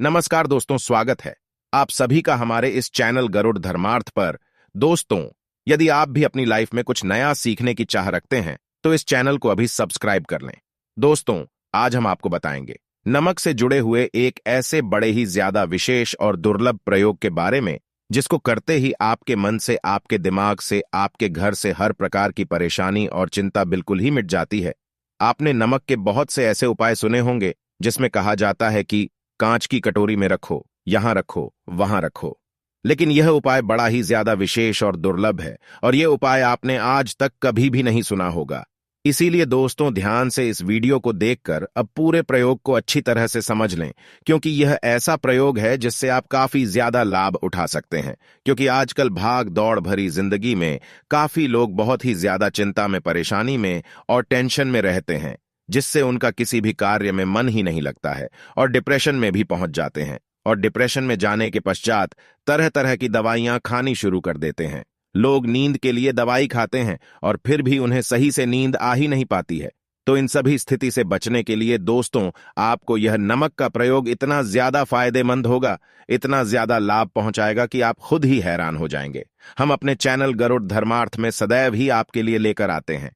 नमस्कार दोस्तों, स्वागत है आप सभी का हमारे इस चैनल गरुड़ धर्मार्थ पर। दोस्तों, यदि आप भी अपनी लाइफ में कुछ नया सीखने की चाह रखते हैं तो इस चैनल को अभी सब्सक्राइब कर लें। दोस्तों, आज हम आपको बताएंगे नमक से जुड़े हुए एक ऐसे बड़े ही ज्यादा विशेष और दुर्लभ प्रयोग के बारे में जिसको करते ही आपके मन से, आपके दिमाग से, आपके घर से हर प्रकार की परेशानी और चिंता बिल्कुल ही मिट जाती है। आपने नमक के बहुत से ऐसे उपाय सुने होंगे जिसमें कहा जाता है कि कांच की कटोरी में रखो, यहां रखो, वहां रखो। लेकिन यह उपाय बड़ा ही ज्यादा विशेष और दुर्लभ है और यह उपाय आपने आज तक कभी भी नहीं सुना होगा। इसीलिए दोस्तों, ध्यान से इस वीडियो को देखकर अब पूरे प्रयोग को अच्छी तरह से समझ लें, क्योंकि यह ऐसा प्रयोग है जिससे आप काफी ज्यादा लाभ उठा सकते हैं। क्योंकि आजकल भाग दौड़ भरी जिंदगी में काफी लोग बहुत ही ज्यादा चिंता में, परेशानी में और टेंशन में रहते हैं, जिससे उनका किसी भी कार्य में मन ही नहीं लगता है और डिप्रेशन में भी पहुंच जाते हैं। और डिप्रेशन में जाने के पश्चात तरह तरह की दवाइयां खानी शुरू कर देते हैं। लोग नींद के लिए दवाई खाते हैं और फिर भी उन्हें सही से नींद आ ही नहीं पाती है। तो इन सभी स्थिति से बचने के लिए दोस्तों, आपको यह नमक का प्रयोग इतना ज्यादा फायदेमंद होगा, इतना ज्यादा लाभ पहुंचाएगा कि आप खुद ही हैरान हो जाएंगे। हम अपने चैनल गरुड़ धर्मार्थ में सदैव ही आपके लिए लेकर आते हैं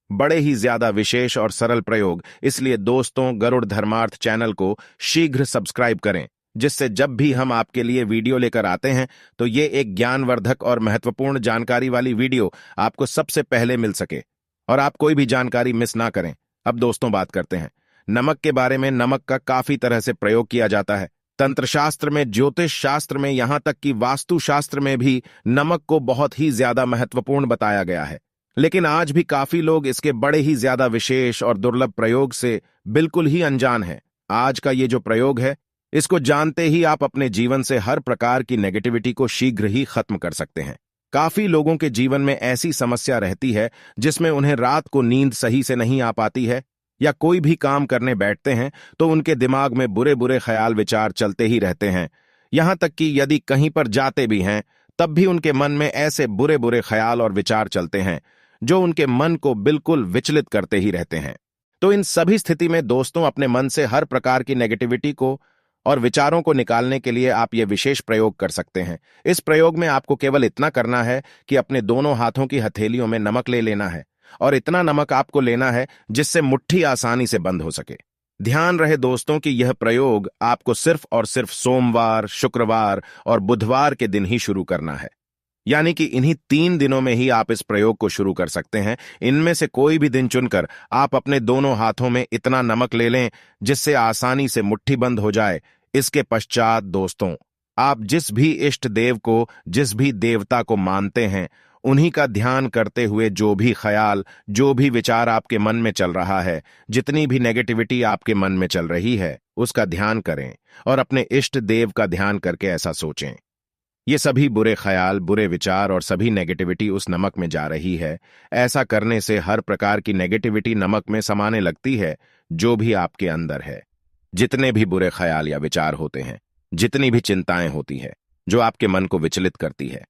बड़े ही ज्यादा विशेष और सरल प्रयोग। इसलिए दोस्तों, गरुड़ धर्मार्थ चैनल को शीघ्र सब्सक्राइब करें, जिससे जब भी हम आपके लिए वीडियो लेकर आते हैं तो ये एक ज्ञानवर्धक और महत्वपूर्ण जानकारी वाली वीडियो आपको सबसे पहले मिल सके और आप कोई भी जानकारी मिस ना करें। अब दोस्तों, बात करते हैं नमक के बारे में। नमक का काफी तरह से प्रयोग किया जाता है। तंत्र शास्त्र में, ज्योतिष शास्त्र में, यहां तक कि वास्तु शास्त्र में भी नमक को बहुत ही ज्यादा महत्वपूर्ण बताया गया है। लेकिन आज भी काफी लोग इसके बड़े ही ज्यादा विशेष और दुर्लभ प्रयोग से बिल्कुल ही अनजान हैं। आज का ये जो प्रयोग है, इसको जानते ही आप अपने जीवन से हर प्रकार की नेगेटिविटी को शीघ्र ही खत्म कर सकते हैं। काफी लोगों के जीवन में ऐसी समस्या रहती है जिसमें उन्हें रात को नींद सही से नहीं आ पाती है, या कोई भी काम करने बैठते हैं तो उनके दिमाग में बुरे बुरे ख्याल विचार चलते ही रहते हैं। यहां तक कि यदि कहीं पर जाते भी हैं तब भी उनके मन में ऐसे बुरे बुरे ख्याल और विचार चलते हैं जो उनके मन को बिल्कुल विचलित करते ही रहते हैं। तो इन सभी स्थिति में दोस्तों, अपने मन से हर प्रकार की नेगेटिविटी को और विचारों को निकालने के लिए आप ये विशेष प्रयोग कर सकते हैं। इस प्रयोग में आपको केवल इतना करना है कि अपने दोनों हाथों की हथेलियों में नमक ले लेना है और इतना नमक आपको लेना है जिससे मुट्ठी आसानी से बंद हो सके। ध्यान रहे दोस्तों कि यह प्रयोग आपको सिर्फ और सिर्फ सोमवार, शुक्रवार और बुधवार के दिन ही शुरू करना है। यानी कि इन्हीं 3 दिनों में ही आप इस प्रयोग को शुरू कर सकते हैं। इनमें से कोई भी दिन चुनकर आप अपने दोनों हाथों में इतना नमक ले लें जिससे आसानी से मुट्ठी बंद हो जाए। इसके पश्चात दोस्तों, आप जिस भी इष्ट देव को, जिस भी देवता को मानते हैं, उन्हीं का ध्यान करते हुए जो भी ख्याल, जो भी विचार आपके मन में चल रहा है, जितनी भी नेगेटिविटी आपके मन में चल रही है, उसका ध्यान करें और अपने इष्ट देव का ध्यान करके ऐसा सोचें, ये सभी बुरे ख्याल, बुरे विचार और सभी नेगेटिविटी उस नमक में जा रही है। ऐसा करने से हर प्रकार की नेगेटिविटी नमक में समाने लगती है। जो भी आपके अंदर है, जितने भी बुरे ख्याल या विचार होते हैं, जितनी भी चिंताएं होती है जो आपके मन को विचलित करती है,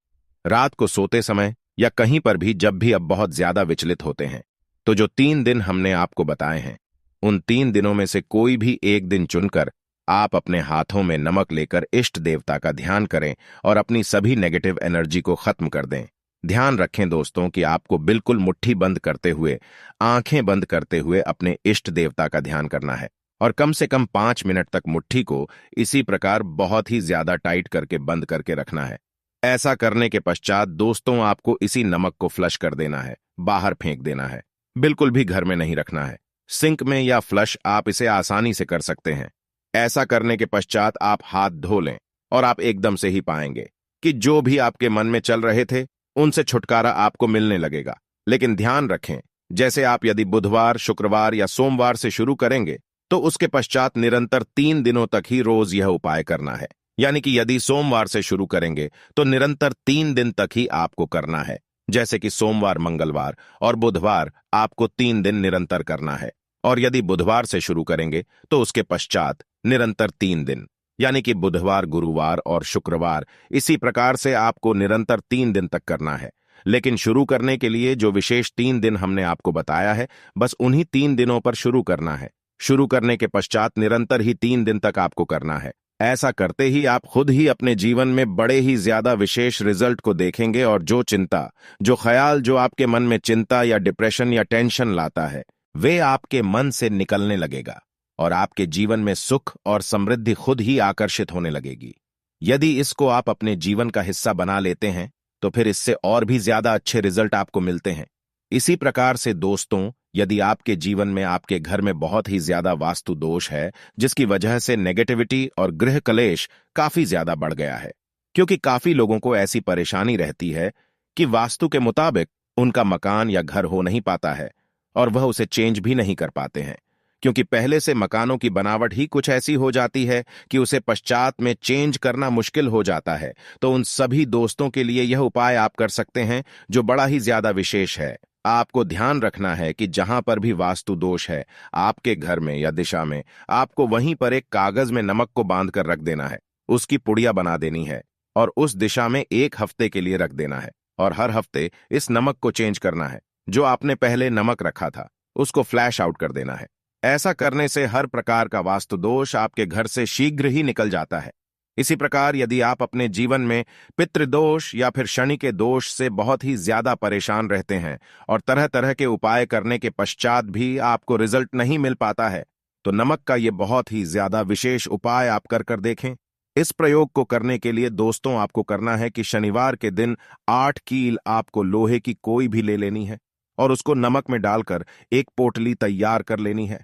रात को सोते समय या कहीं पर भी जब भी अब बहुत ज्यादा विचलित होते हैं, तो जो 3 दिन हमने आपको बताए हैं, उन 3 दिनों में से कोई भी एक दिन चुनकर आप अपने हाथों में नमक लेकर इष्ट देवता का ध्यान करें और अपनी सभी नेगेटिव एनर्जी को खत्म कर दें। ध्यान रखें दोस्तों कि आपको बिल्कुल मुट्ठी बंद करते हुए, आंखें बंद करते हुए अपने इष्ट देवता का ध्यान करना है और कम से कम 5 मिनट तक मुट्ठी को इसी प्रकार बहुत ही ज्यादा टाइट करके बंद करके रखना है। ऐसा करने के पश्चात दोस्तों, आपको इसी नमक को फ्लश कर देना है, बाहर फेंक देना है। बिल्कुल भी घर में नहीं रखना है। सिंक में या फ्लश आप इसे आसानी से कर सकते हैं। ऐसा करने के पश्चात आप हाथ धो लें और आप एकदम से ही पाएंगे कि जो भी आपके मन में चल रहे थे उनसे छुटकारा आपको मिलने लगेगा। लेकिन ध्यान रखें, जैसे आप यदि बुधवार, शुक्रवार या सोमवार से शुरू करेंगे तो उसके पश्चात निरंतर 3 दिनों तक ही रोज यह उपाय करना है। यानी कि यदि सोमवार से शुरू करेंगे तो निरंतर 3 दिन तक ही आपको करना है। जैसे कि सोमवार, मंगलवार और बुधवार आपको 3 दिन निरंतर करना है। और यदि बुधवार से शुरू करेंगे तो उसके पश्चात निरंतर 3 दिन, यानी कि बुधवार, गुरुवार और शुक्रवार, इसी प्रकार से आपको निरंतर 3 दिन तक करना है। लेकिन शुरू करने के लिए जो विशेष 3 दिन हमने आपको बताया है, बस उन्हीं 3 दिनों पर शुरू करना है। शुरू करने के पश्चात निरंतर ही 3 दिन तक आपको करना है। ऐसा करते ही आप खुद ही अपने जीवन में बड़े ही ज्यादा विशेष रिजल्ट को देखेंगे और जो चिंता, जो ख्याल जो आपके मन में चिंता या डिप्रेशन या टेंशन लाता है, वे आपके मन से निकलने लगेगा और आपके जीवन में सुख और समृद्धि खुद ही आकर्षित होने लगेगी। यदि इसको आप अपने जीवन का हिस्सा बना लेते हैं तो फिर इससे और भी ज्यादा अच्छे रिजल्ट आपको मिलते हैं। इसी प्रकार से दोस्तों, यदि आपके जीवन में आपके घर में बहुत ही ज्यादा वास्तु दोष है, जिसकी वजह से नेगेटिविटी और गृह कलेश काफी ज्यादा बढ़ गया है, क्योंकि काफी लोगों को ऐसी परेशानी रहती है कि वास्तु के मुताबिक उनका मकान या घर हो नहीं पाता है और वह उसे चेंज भी नहीं कर पाते हैं, क्योंकि पहले से मकानों की बनावट ही कुछ ऐसी हो जाती है कि उसे पश्चात में चेंज करना मुश्किल हो जाता है। तो उन सभी दोस्तों के लिए यह उपाय आप कर सकते हैं जो बड़ा ही ज्यादा विशेष है। आपको ध्यान रखना है कि जहां पर भी वास्तु दोष है आपके घर में या दिशा में, आपको वहीं पर एक कागज में नमक को बांध कर रख देना है, उसकी पुड़िया बना देनी है और उस दिशा में 1 हफ्ते के लिए रख देना है और हर हफ्ते इस नमक को चेंज करना है। जो आपने पहले नमक रखा था उसको फ्लैश आउट कर देना है। ऐसा करने से हर प्रकार का वास्तु दोष आपके घर से शीघ्र ही निकल जाता है। इसी प्रकार यदि आप अपने जीवन में पितृदोष या फिर शनि के दोष से बहुत ही ज्यादा परेशान रहते हैं और तरह तरह के उपाय करने के पश्चात भी आपको रिजल्ट नहीं मिल पाता है, तो नमक का ये बहुत ही ज्यादा विशेष उपाय आप कर देखें। इस प्रयोग को करने के लिए दोस्तों आपको करना है कि शनिवार के दिन 8 कील आपको लोहे की कोई भी ले लेनी है और उसको नमक में डालकर एक पोटली तैयार कर लेनी है।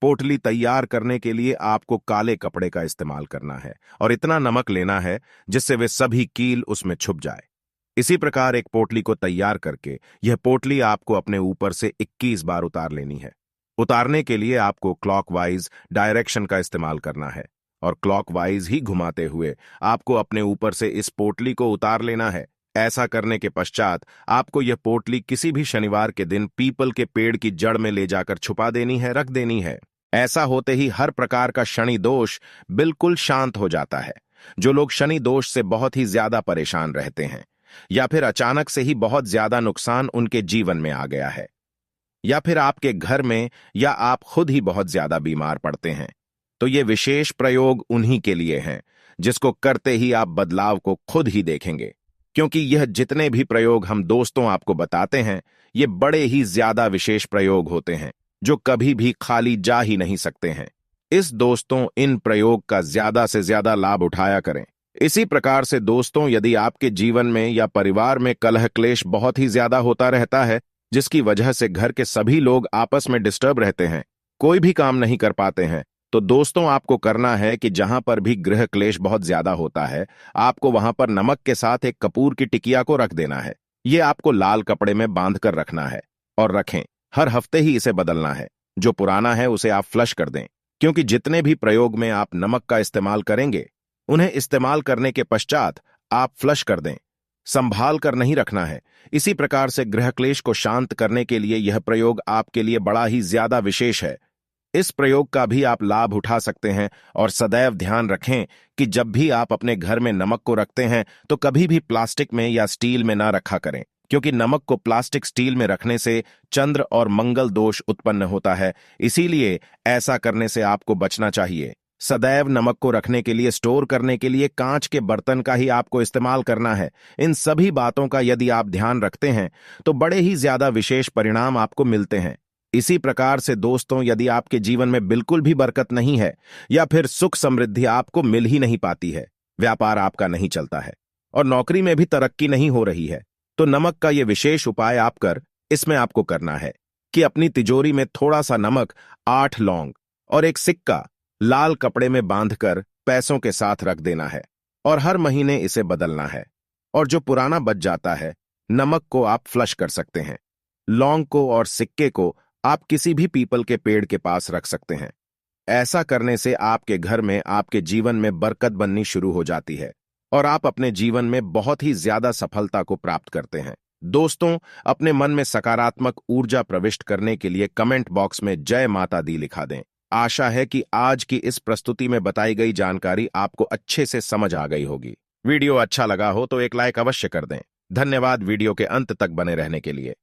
पोटली तैयार करने के लिए आपको काले कपड़े का इस्तेमाल करना है और इतना नमक लेना है जिससे वे सभी कील उसमें छुप जाए। इसी प्रकार एक पोटली को तैयार करके यह पोटली आपको अपने ऊपर से 21 बार उतार लेनी है। उतारने के लिए आपको क्लॉकवाइज डायरेक्शन का इस्तेमाल करना है और क्लॉकवाइज ही घुमाते हुए आपको अपने ऊपर से इस पोटली को उतार लेना है। ऐसा करने के पश्चात आपको यह पोटली किसी भी शनिवार के दिन पीपल के पेड़ की जड़ में ले जाकर छुपा देनी है, रख देनी है। ऐसा होते ही हर प्रकार का शनि दोष बिल्कुल शांत हो जाता है। जो लोग शनि दोष से बहुत ही ज्यादा परेशान रहते हैं या फिर अचानक से ही बहुत ज्यादा नुकसान उनके जीवन में आ गया है या फिर आपके घर में या आप खुद ही बहुत ज्यादा बीमार पड़ते हैं, तो ये विशेष प्रयोग उन्हीं के लिए हैं जिसको करते ही आप बदलाव को खुद ही देखेंगे। क्योंकि यह जितने भी प्रयोग हम दोस्तों आपको बताते हैं ये बड़े ही ज्यादा विशेष प्रयोग होते हैं जो कभी भी खाली जा ही नहीं सकते हैं। इस दोस्तों इन प्रयोग का ज्यादा से ज्यादा लाभ उठाया करें। इसी प्रकार से दोस्तों, यदि आपके जीवन में या परिवार में कलह क्लेश बहुत ही ज्यादा होता रहता है जिसकी वजह से घर के सभी लोग आपस में डिस्टर्ब रहते हैं, कोई भी काम नहीं कर पाते हैं, तो दोस्तों आपको करना है कि जहां पर भी गृह क्लेश बहुत ज्यादा होता है आपको वहां पर नमक के साथ एक कपूर की टिकिया को रख देना है। ये आपको लाल कपड़े में बांध कर रखना है और रखें। हर हफ्ते ही इसे बदलना है। जो पुराना है उसे आप फ्लश कर दें, क्योंकि जितने भी प्रयोग में आप नमक का इस्तेमाल करेंगे उन्हें इस्तेमाल करने के पश्चात आप फ्लश कर दें, संभाल कर नहीं रखना है। इसी प्रकार से गृह क्लेश को शांत करने के लिए यह प्रयोग आपके लिए बड़ा ही ज्यादा विशेष है। इस प्रयोग का भी आप लाभ उठा सकते हैं और सदैव ध्यान रखें कि जब भी आप अपने घर में नमक को रखते हैं तो कभी भी प्लास्टिक में या स्टील में ना रखा करें, क्योंकि नमक को प्लास्टिक स्टील में रखने से चंद्र और मंगल दोष उत्पन्न होता है। इसीलिए ऐसा करने से आपको बचना चाहिए। सदैव नमक को रखने के लिए, स्टोर करने के लिए कांच के बर्तन का ही आपको इस्तेमाल करना है। इन सभी बातों का यदि आप ध्यान रखते हैं तो बड़े ही ज्यादा विशेष परिणाम आपको मिलते हैं। इसी प्रकार से दोस्तों, यदि आपके जीवन में बिल्कुल भी बरकत नहीं है या फिर सुख समृद्धि आपको मिल ही नहीं पाती है, व्यापार आपका नहीं चलता है और नौकरी में भी तरक्की नहीं हो रही है, तो नमक का यह विशेष उपाय आप कर इसमें आपको करना है कि अपनी तिजोरी में थोड़ा सा नमक, 8 लौंग और एक सिक्का लाल कपड़े में बांधकर पैसों के साथ रख देना है और हर महीने इसे बदलना है। और जो पुराना बच जाता है नमक को आप फ्लश कर सकते हैं। लौंग को और सिक्के को आप किसी भी पीपल के पेड़ के पास रख सकते हैं। ऐसा करने से आपके घर में, आपके जीवन में बरकत बननी शुरू हो जाती है और आप अपने जीवन में बहुत ही ज्यादा सफलता को प्राप्त करते हैं। दोस्तों, अपने मन में सकारात्मक ऊर्जा प्रविष्ट करने के लिए कमेंट बॉक्स में जय माता दी लिखा दें। आशा है कि आज की इस प्रस्तुति में बताई गई जानकारी आपको अच्छे से समझ आ गई होगी। वीडियो अच्छा लगा हो तो एक लाइक अवश्य कर दें। धन्यवाद वीडियो के अंत तक बने रहने के लिए।